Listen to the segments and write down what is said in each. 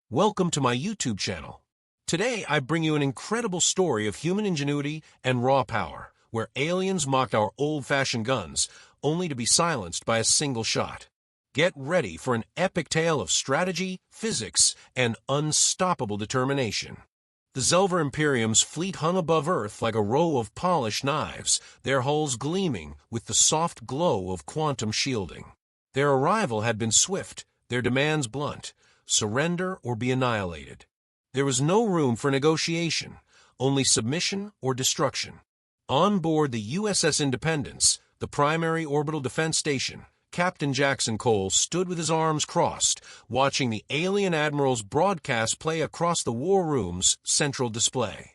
Welcome to my YouTube channel. Today I bring you an incredible story of human ingenuity and raw power, where aliens mocked our old-fashioned guns, only to be silenced by a single shot. Get ready for an epic tale of strategy, physics, and unstoppable determination. The Zelver Imperium's fleet hung above Earth like a row of polished knives, their hulls gleaming with the soft glow of quantum shielding. Their arrival had been swift, their demands blunt: surrender or be annihilated. There was no room for negotiation, only submission or destruction. On board the USS Independence, the primary orbital defense station, Captain Jackson Cole stood with his arms crossed, watching the alien admiral's broadcast play across the war room's central display.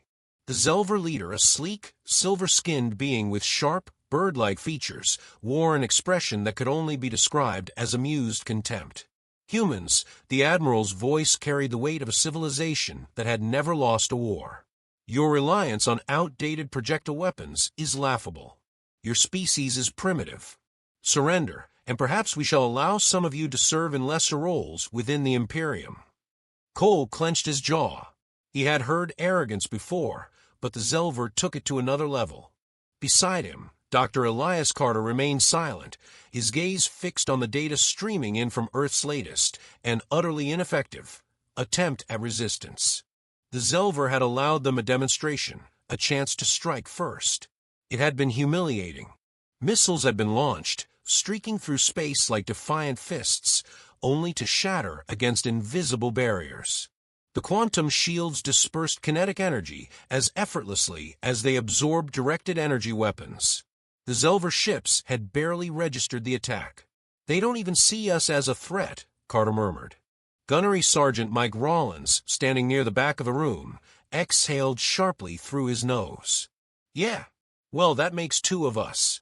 The Zelver leader, a sleek, silver-skinned being with sharp, bird-like features, wore an expression that could only be described as amused contempt. Humans, the Admiral's voice carried the weight of a civilization that had never lost a war. Your reliance on outdated projectile weapons is laughable. Your species is primitive. Surrender, and perhaps we shall allow some of you to serve in lesser roles within the Imperium. Cole clenched his jaw. He had heard arrogance before, but the Zelver took it to another level. Beside him, Dr. Elias Carter remained silent, his gaze fixed on the data streaming in from Earth's latest and utterly ineffective attempt at resistance. The Zelver had allowed them a demonstration, a chance to strike first. It had been humiliating. Missiles had been launched, streaking through space like defiant fists, only to shatter against invisible barriers. The quantum shields dispersed kinetic energy as effortlessly as they absorbed directed energy weapons. The Zelver ships had barely registered the attack. "They don't even see us as a threat," Carter murmured. Gunnery Sergeant Mike Rawlins, standing near the back of the room, exhaled sharply through his nose. "Yeah, well, that makes two of us."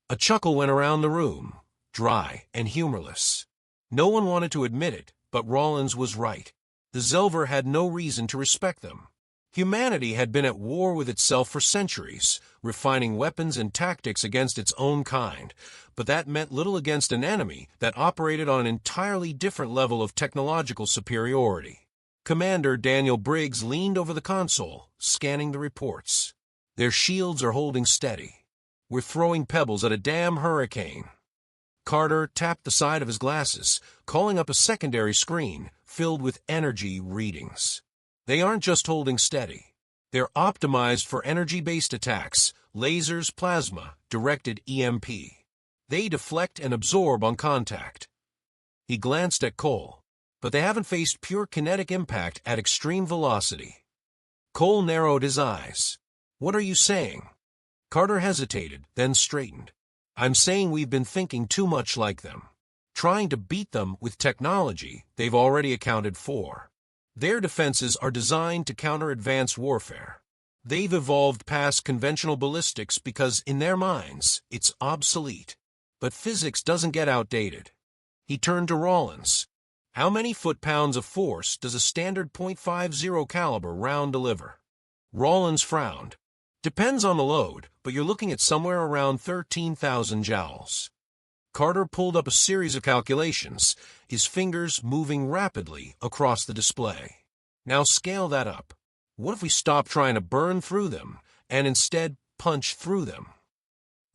A chuckle went around the room, dry and humorless. No one wanted to admit it, but Rawlins was right. The Zelver had no reason to respect them. Humanity had been at war with itself for centuries, refining weapons and tactics against its own kind, but that meant little against an enemy that operated on an entirely different level of technological superiority. Commander Daniel Briggs leaned over the console, scanning the reports. "Their shields are holding steady. We're throwing pebbles at a damn hurricane." Carter tapped the side of his glasses, calling up a secondary screen filled with energy readings. "They aren't just holding steady. They're optimized for energy-based attacks, lasers, plasma, directed EMP. They deflect and absorb on contact." He glanced at Cole. "But they haven't faced pure kinetic impact at extreme velocity." Cole narrowed his eyes. "What are you saying?" Carter hesitated, then straightened. "I'm saying we've been thinking too much like them, trying to beat them with technology they've already accounted for. Their defenses are designed to counter advanced warfare. They've evolved past conventional ballistics because, in their minds, it's obsolete. But physics doesn't get outdated." He turned to Rawlins. "How many foot-pounds of force does a standard .50 caliber round deliver?" Rawlins frowned. "Depends on the load, but you're looking at somewhere around 13,000 joules." Carter pulled up a series of calculations, his fingers moving rapidly across the display. "Now scale that up. What if we stop trying to burn through them and instead punch through them?"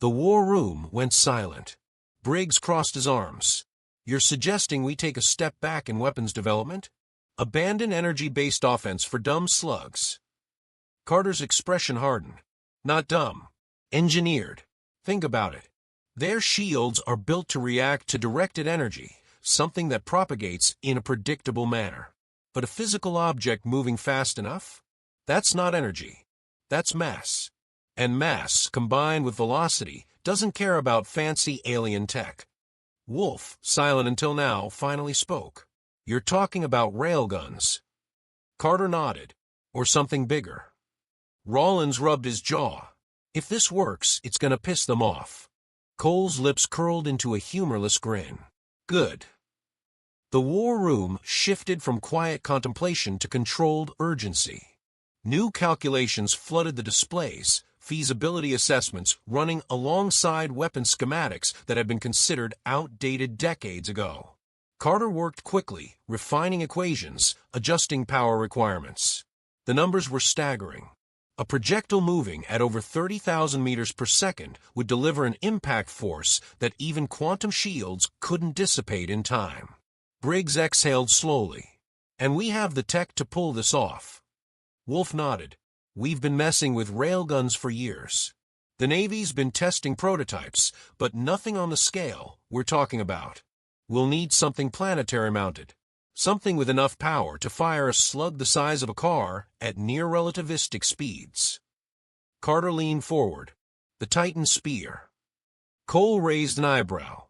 The war room went silent. Briggs crossed his arms. "You're suggesting we take a step back in weapons development? Abandon energy-based offense for dumb slugs?" Carter's expression hardened. "Not dumb. Engineered. Think about it. Their shields are built to react to directed energy, something that propagates in a predictable manner. But a physical object moving fast enough? That's not energy. That's mass. And mass, combined with velocity, doesn't care about fancy alien tech." Wolf, silent until now, finally spoke. "You're talking about railguns." Carter nodded. "Or something bigger." Rawlins rubbed his jaw. "If this works, it's going to piss them off." Cole's lips curled into a humorless grin. "Good." The war room shifted from quiet contemplation to controlled urgency. New calculations flooded the displays, feasibility assessments running alongside weapon schematics that had been considered outdated decades ago. Carter worked quickly, refining equations, adjusting power requirements. The numbers were staggering. A projectile moving at over 30,000 meters per second would deliver an impact force that even quantum shields couldn't dissipate in time. Briggs exhaled slowly. And we have the tech to pull this off. Wolf nodded. We've been messing with railguns for years. The Navy's been testing prototypes, but nothing on the scale we're talking about. We'll need something planetary mounted. Something with enough power to fire a slug the size of a car at near-relativistic speeds. Carter leaned forward. The Titan Spear. Cole raised an eyebrow.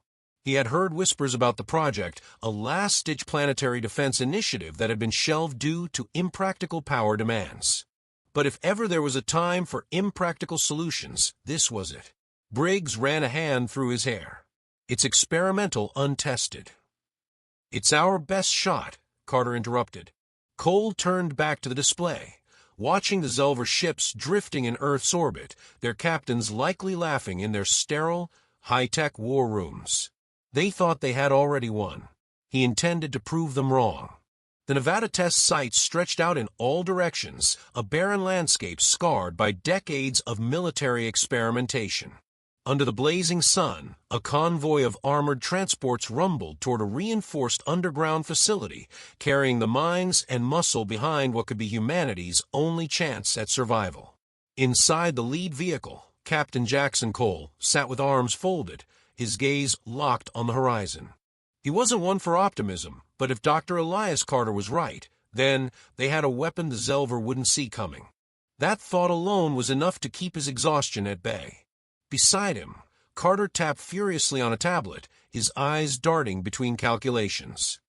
He had heard whispers about the project, a last-ditch planetary defense initiative that had been shelved due to impractical power demands. But if ever there was a time for impractical solutions, this was it. Briggs ran a hand through his hair. It's experimental, untested. It's our best shot, Carter interrupted. Cole turned back to the display, watching the Zelver ships drifting in Earth's orbit, their captains likely laughing in their sterile, high-tech war rooms. They thought they had already won. He intended to prove them wrong. The Nevada test site stretched out in all directions, a barren landscape scarred by decades of military experimentation. Under the blazing sun, a convoy of armored transports rumbled toward a reinforced underground facility, carrying the minds and muscle behind what could be humanity's only chance at survival. Inside the lead vehicle, Captain Jackson Cole sat with arms folded, his gaze locked on the horizon. He wasn't one for optimism, but if Dr. Elias Carter was right, then they had a weapon the Zelver wouldn't see coming. That thought alone was enough to keep his exhaustion at bay. Beside him, Carter tapped furiously on a tablet, his eyes darting between calculations.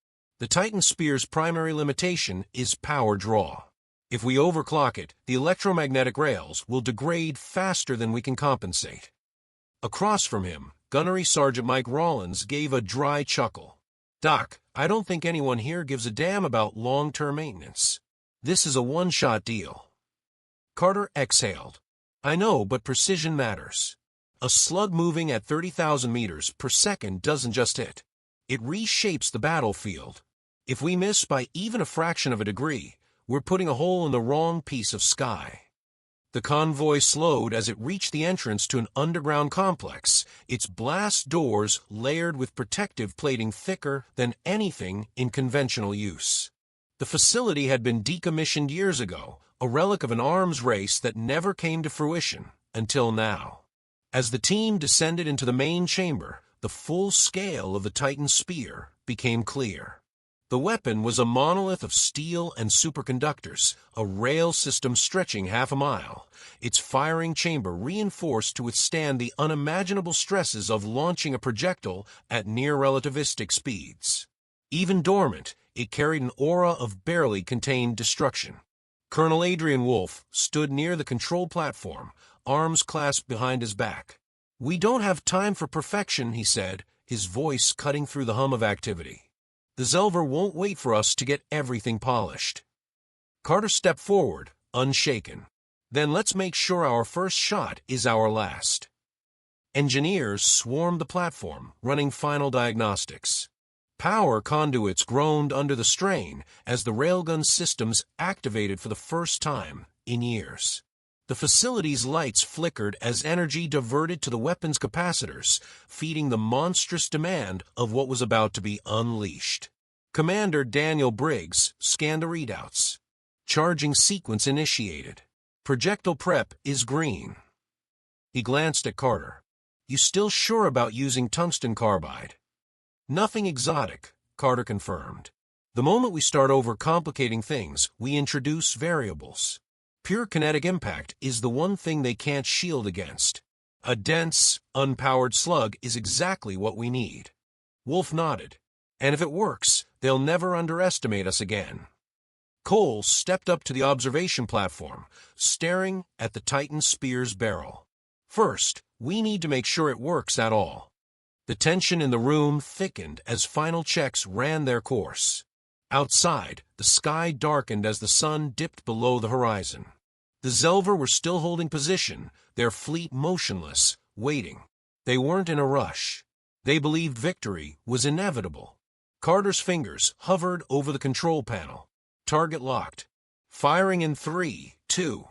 The Titan Spear's primary limitation is power draw. If we overclock it, the electromagnetic rails will degrade faster than we can compensate. Across from him, Gunnery Sergeant Mike Rollins gave a dry chuckle. Doc, I don't think anyone here gives a damn about long-term maintenance. This is a one-shot deal. Carter exhaled. I know, but precision matters. A slug moving at 30,000 meters per second doesn't just hit. It reshapes the battlefield. If we miss by even a fraction of a degree, we're putting a hole in the wrong piece of sky. The convoy slowed as it reached the entrance to an underground complex, its blast doors layered with protective plating thicker than anything in conventional use. The facility had been decommissioned years ago, a relic of an arms race that never came to fruition until now. As the team descended into the main chamber, the full scale of the Titan Spear became clear. The weapon was a monolith of steel and superconductors, a rail system stretching half a mile, its firing chamber reinforced to withstand the unimaginable stresses of launching a projectile at near-relativistic speeds. Even dormant, it carried an aura of barely contained destruction. Colonel Adrian Wolfe stood near the control platform, arms clasped behind his back. We don't have time for perfection, he said, his voice cutting through the hum of activity. The Zelver won't wait for us to get everything polished. Carter stepped forward, unshaken. Then let's make sure our first shot is our last. Engineers swarmed the platform, running final diagnostics. Power conduits groaned under the strain as the railgun systems activated for the first time in years. The facility's lights flickered as energy diverted to the weapon's capacitors, feeding the monstrous demand of what was about to be unleashed. Commander Daniel Briggs scanned the readouts. Charging sequence initiated. Projectile prep is green. He glanced at Carter. You still sure about using tungsten carbide? Nothing exotic, Carter confirmed. The moment we start overcomplicating things, we introduce variables. Pure kinetic impact is the one thing they can't shield against. A dense, unpowered slug is exactly what we need. Wolfe nodded. And if it works, they'll never underestimate us again. Cole stepped up to the observation platform, staring at the Titan Spear's barrel. First, we need to make sure it works at all. The tension in the room thickened as final checks ran their course. Outside, the sky darkened as the sun dipped below the horizon. The Zelver were still holding position, their fleet motionless, waiting. They weren't in a rush. They believed victory was inevitable. Carter's fingers hovered over the control panel. Target locked. Firing in 3, 2.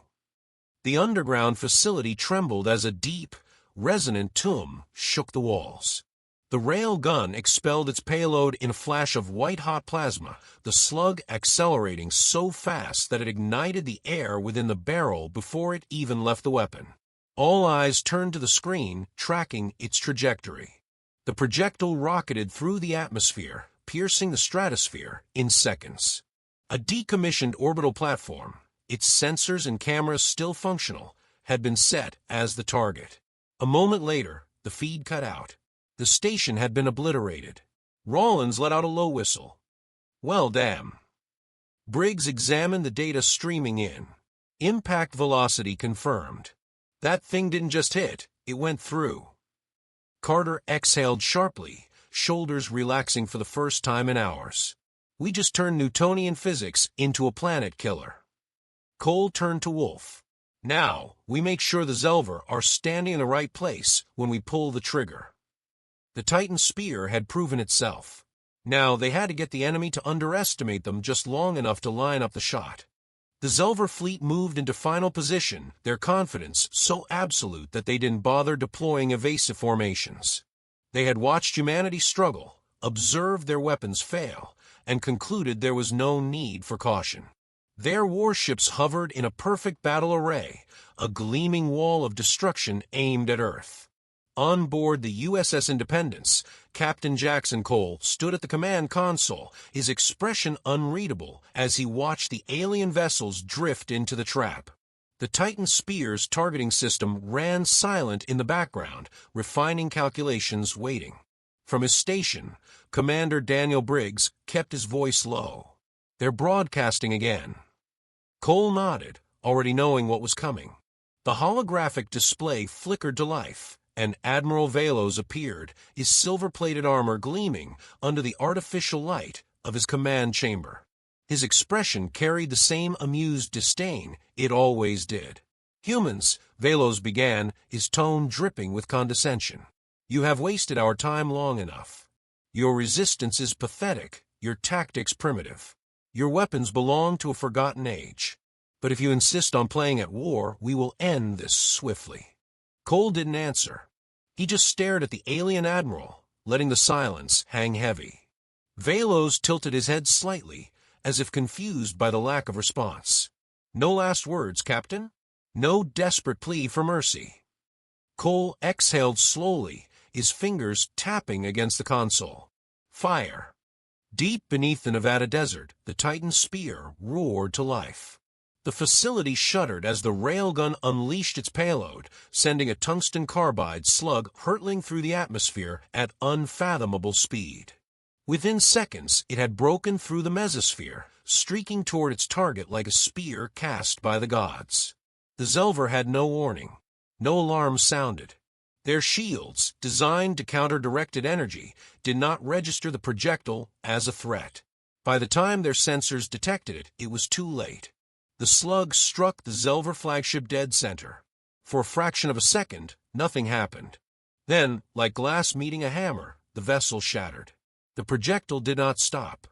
The underground facility trembled as a deep, resonant tum shook the walls. The rail gun expelled its payload in a flash of white-hot plasma, the slug accelerating so fast that it ignited the air within the barrel before it even left the weapon. All eyes turned to the screen, tracking its trajectory. The projectile rocketed through the atmosphere, piercing the stratosphere in seconds. A decommissioned orbital platform, its sensors and cameras still functional, had been set as the target. A moment later, the feed cut out. The station had been obliterated. Rawlins let out a low whistle. Well, damn. Briggs examined the data streaming in. Impact velocity confirmed. That thing didn't just hit, it went through. Carter exhaled sharply, shoulders relaxing for the first time in hours. We just turned Newtonian physics into a planet killer. Cole turned to Wolf. Now, we make sure the Zelver are standing in the right place when we pull the trigger. The Titan spear had proven itself. Now they had to get the enemy to underestimate them just long enough to line up the shot. The Zelver fleet moved into final position, their confidence so absolute that they didn't bother deploying evasive formations. They had watched humanity struggle, observed their weapons fail, and concluded there was no need for caution. Their warships hovered in a perfect battle array, a gleaming wall of destruction aimed at Earth. On board the USS Independence, Captain Jackson Cole stood at the command console, his expression unreadable as he watched the alien vessels drift into the trap. The Titan Spear's targeting system ran silent in the background, refining calculations waiting. From his station, Commander Daniel Briggs kept his voice low. They're broadcasting again. Cole nodded, already knowing what was coming. The holographic display flickered to life, and Admiral Velos appeared, his silver-plated armor gleaming under the artificial light of his command chamber. His expression carried the same amused disdain it always did. "Humans," Velos began, his tone dripping with condescension. "You have wasted our time long enough. Your resistance is pathetic, your tactics primitive. Your weapons belong to a forgotten age. But if you insist on playing at war, we will end this swiftly." Cole didn't answer. He just stared at the alien admiral, letting the silence hang heavy. Velos tilted his head slightly, as if confused by the lack of response. "No last words, Captain? No desperate plea for mercy?" Cole exhaled slowly, his fingers tapping against the console. Fire. Deep beneath the Nevada desert, the Titan spear roared to life. The facility shuddered as the railgun unleashed its payload, sending a tungsten carbide slug hurtling through the atmosphere at unfathomable speed. Within seconds, it had broken through the mesosphere, streaking toward its target like a spear cast by the gods. The Zelver had no warning. No alarm sounded. Their shields, designed to counter directed energy, did not register the projectile as a threat. By the time their sensors detected it, it was too late. The slug struck the Zelver flagship dead center. For a fraction of a second, nothing happened. Then, like glass meeting a hammer, the vessel shattered. The projectile did not stop.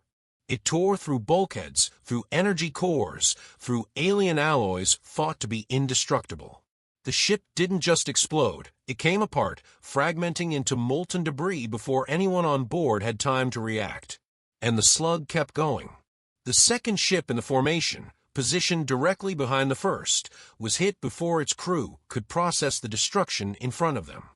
It tore through bulkheads, through energy cores, through alien alloys thought to be indestructible. The ship didn't just explode. It came apart, fragmenting into molten debris before anyone on board had time to react. And the slug kept going. The second ship in the formation, positioned directly behind the first, was hit before its crew could process the destruction in front of them.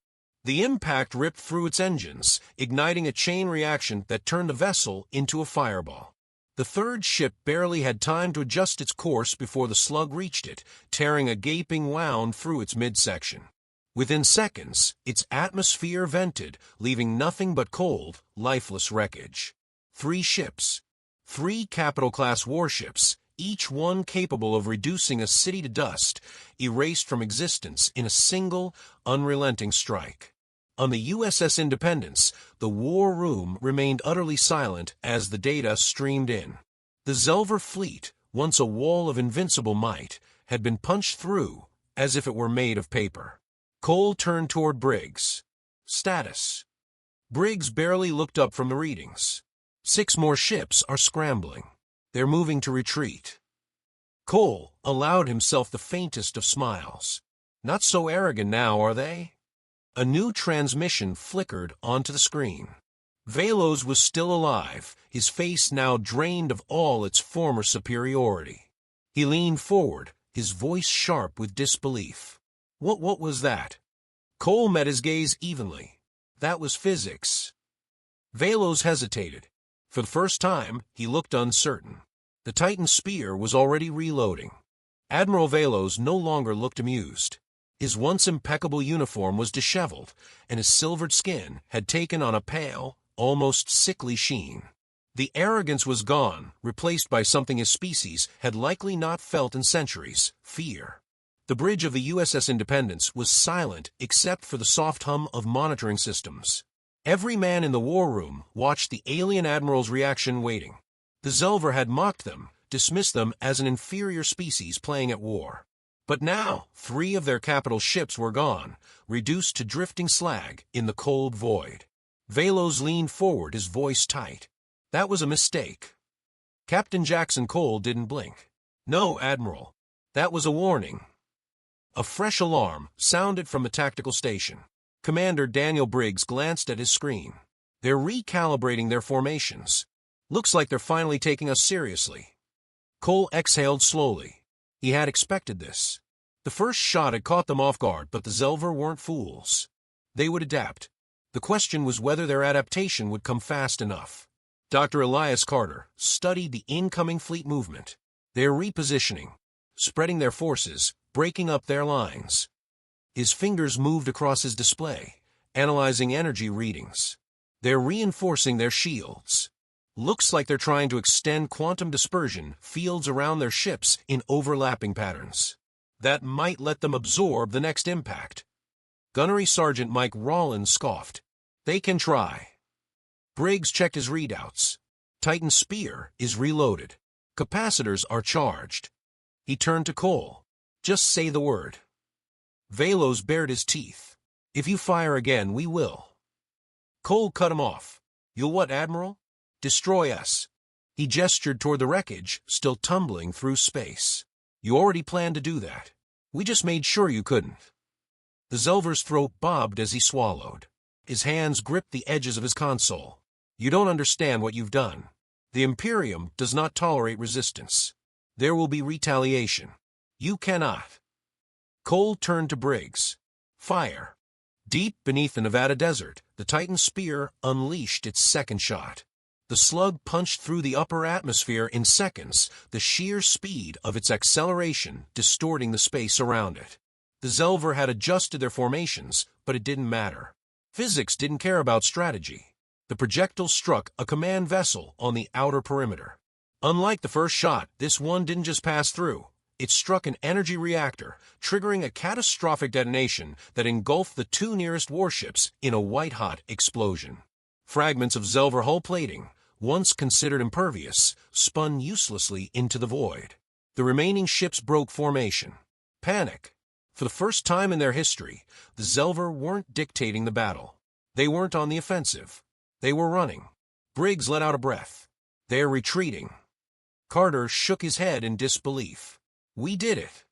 The impact ripped through its engines, igniting a chain reaction that turned the vessel into a fireball. The third ship barely had time to adjust its course before the slug reached it, tearing a gaping wound through its midsection. Within seconds, its atmosphere vented, leaving nothing but cold, lifeless wreckage. 3 ships. 3 capital-class warships, each one capable of reducing a city to dust, erased from existence in a single, unrelenting strike. On the USS Independence, the war room remained utterly silent as the data streamed in. The Zelver fleet, once a wall of invincible might, had been punched through as if it were made of paper. Cole turned toward Briggs. "Status." Briggs barely looked up from the readings. 6 more ships are scrambling. They're moving to retreat. Cole allowed himself the faintest of smiles. Not so arrogant now, are they? A new transmission flickered onto the screen. Velos was still alive, his face now drained of all its former superiority. He leaned forward, his voice sharp with disbelief. What was that? Cole met his gaze evenly. That was physics. Velos hesitated. For the first time, he looked uncertain. The Titan spear was already reloading. Admiral Velos no longer looked amused. His once impeccable uniform was disheveled, and his silvered skin had taken on a pale, almost sickly sheen. The arrogance was gone, replaced by something his species had likely not felt in centuries: fear. The bridge of the USS Independence was silent except for the soft hum of monitoring systems. Every man in the war room watched the alien admiral's reaction, waiting. The Zelver had mocked them, dismissed them as an inferior species playing at war. But now, 3 of their capital ships were gone, reduced to drifting slag in the cold void. Velos leaned forward, his voice tight. That was a mistake. Captain Jackson Cole didn't blink. No, Admiral. That was a warning. A fresh alarm sounded from the tactical station. Commander Daniel Briggs glanced at his screen. They're recalibrating their formations. Looks like they're finally taking us seriously. Cole exhaled slowly. He had expected this. The first shot had caught them off guard, but the Zelver weren't fools. They would adapt. The question was whether their adaptation would come fast enough. Dr. Elias Carter studied the incoming fleet movement. They're repositioning, spreading their forces, breaking up their lines. His fingers moved across his display, analyzing energy readings. They're reinforcing their shields. Looks like they're trying to extend quantum dispersion fields around their ships in overlapping patterns. That might let them absorb the next impact. Gunnery Sergeant Mike Rollins scoffed. They can try. Briggs checked his readouts. Titan spear is reloaded. Capacitors are charged. He turned to Cole. Just say the word. Velos bared his teeth. If you fire again, we will. Cole cut him off. You'll what, Admiral? Destroy us. He gestured toward the wreckage, still tumbling through space. You already planned to do that. We just made sure you couldn't. The Zelver's throat bobbed as he swallowed. His hands gripped the edges of his console. You don't understand what you've done. The Imperium does not tolerate resistance. There will be retaliation. You cannot. Cole turned to Briggs. Fire. Deep beneath the Nevada desert, the Titan spear unleashed its second shot. The slug punched through the upper atmosphere in seconds, the sheer speed of its acceleration distorting the space around it. The Zelver had adjusted their formations, but it didn't matter. Physics didn't care about strategy. The projectile struck a command vessel on the outer perimeter. Unlike the first shot, this one didn't just pass through. It struck an energy reactor, triggering a catastrophic detonation that engulfed the 2 nearest warships in a white-hot explosion. Fragments of Zelver hull plating, once considered impervious, spun uselessly into the void. The remaining ships broke formation. Panic. For the first time in their history, the Zelver weren't dictating the battle. They weren't on the offensive. They were running. Briggs let out a breath. They're retreating. Carter shook his head in disbelief. We did it.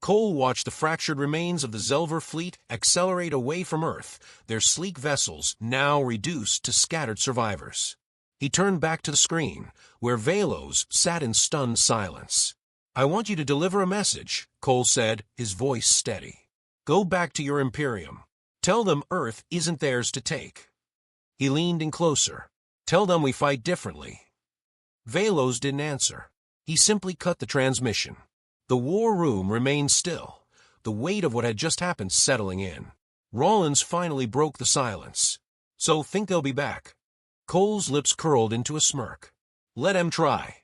Cole watched the fractured remains of the Zelver fleet accelerate away from Earth, their sleek vessels now reduced to scattered survivors. He turned back to the screen, where Velos sat in stunned silence. I want you to deliver a message, Cole said, his voice steady. Go back to your Imperium. Tell them Earth isn't theirs to take. He leaned in closer. Tell them we fight differently. Velos didn't answer. He simply cut the transmission. The war room remained still, the weight of what had just happened settling in. Rollins finally broke the silence. So think they'll be back? Cole's lips curled into a smirk. Let 'em try.